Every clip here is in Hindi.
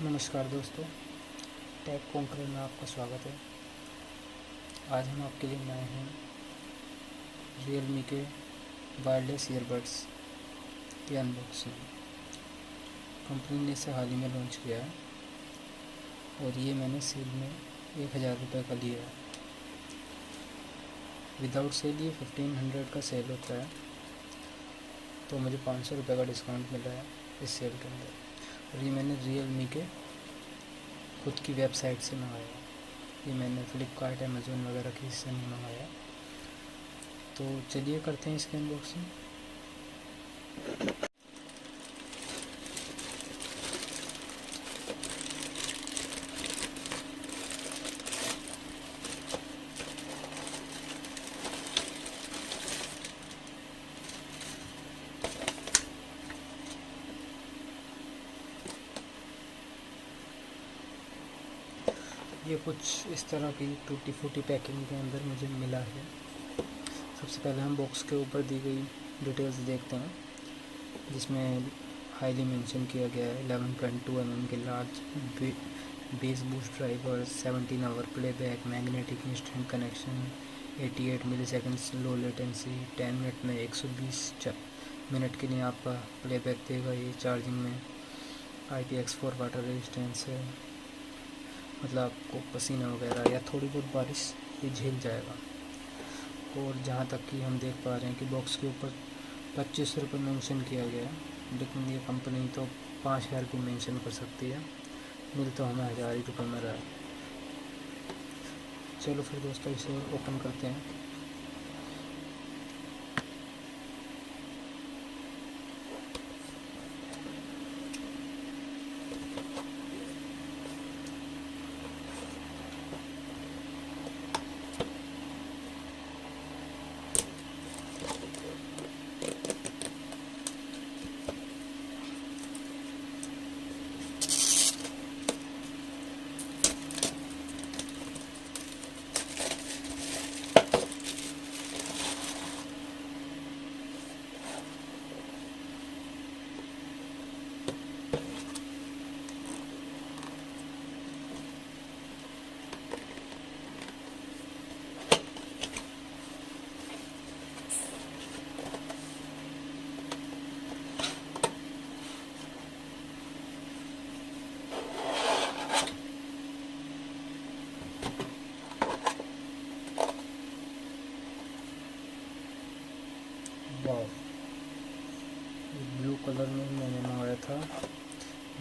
नमस्कार दोस्तों, टैग कंट्रोल में आपका स्वागत है। आज हम आपके लिए लाए हैं Realme के वायरलेस ईयरबड्स की अनबॉक्सिंग। कंपनी ने इसे हाल ही में लॉन्च किया है और ये मैंने सेल में 1000 रुपये का लिया है। विदाउट सेल ये 1500 का सेल होता है, तो मुझे 500 रुपये का डिस्काउंट मिला है इस सेल के अंदर। और ये मैंने Realme के खुद की वेबसाइट से मंगाया। ये मैंने फ्लिपकार्ट, अमेज़ोन वगैरह की से नहीं मंगाया। तो चलिए करते हैं इसकी अनबॉक्सिंग। ये कुछ इस तरह की टूटी फूटी पैकिंग के अंदर मुझे मिला है। सबसे पहले हम बॉक्स के ऊपर दी गई डिटेल्स देखते हैं, जिसमें हाईली मेंशन किया गया है 11.2 mm के large bass boost driver, 17 hour playback, magnetic instant connection, 88 milliseconds low latency, 10 minute में 120 मिनट के लिए आपका प्लेबैक देगा। ये चार्जिंग में IPX4 वाटर रेजिस्टेंस है, मतलब आपको पसीना वगैरह या थोड़ी बहुत बारिश ये झेल जाएगा। और जहाँ तक कि हम देख पा रहे हैं कि बॉक्स के ऊपर 25 रुपये मेंशन किया गया है, लेकिन ये कंपनी तो 5000 भी मेंशन कर सकती है। मिल तो हमें 1000 ही रुपये में रहा है। चलो फिर दोस्तों इसे ओपन करते हैं। वाह, ब्लू कलर में मैंने मंगाया था।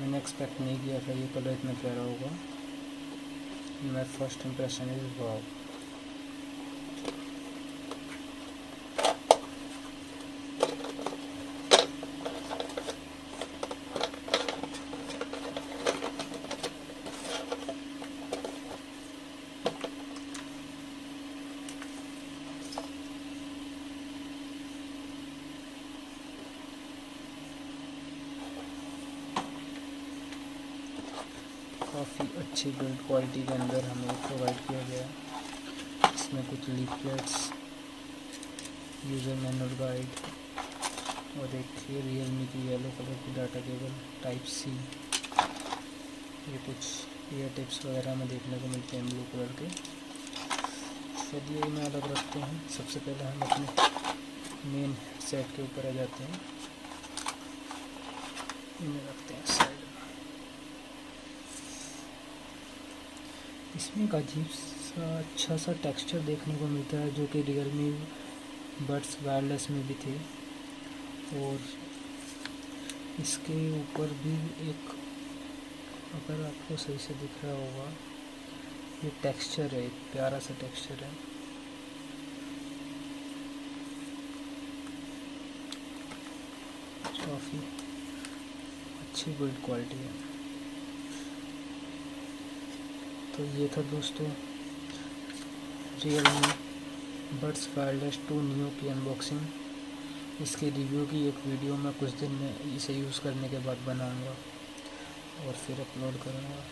मैंने एक्सपेक्ट नहीं किया था ये कलर इतना प्यारा होगा। My first impression is wow. काफ़ी अच्छी बिल्ड क्वालिटी के अंदर हमें प्रोवाइड किया गया है। इसमें कुछ लीफलेट्स, यूज़र मैनुअल गाइड और एक Realme की येलो कलर की डाटा केबल टाइप C। ये कुछ ईयर टिप्स वगैरह में देखने को मिलते हैं ब्लू कलर के। चलिए इन्हें अलग रखते हैं। सबसे पहले हम अपने मेन सेट के ऊपर आ जाते हैं। इन्हें रखते हैं साइड में। इसमें एक अजीब सा अच्छा सा टेक्सचर देखने को मिलता है, जो कि Realme बड्स वायरलेस में भी थे। और इसके ऊपर भी एक, अगर आपको सही से दिख रहा होगा, ये टेक्सचर है, एक प्यारा सा टेक्सचर है। काफ़ी अच्छी बिल्ड क्वालिटी है। तो ये था दोस्तों Realme बड्स वायरलेस 2 न्यू की अनबॉक्सिंग। इसके रिव्यू की एक वीडियो मैं कुछ दिन में इसे यूज़ करने के बाद बनाऊंगा और फिर अपलोड करूंगा।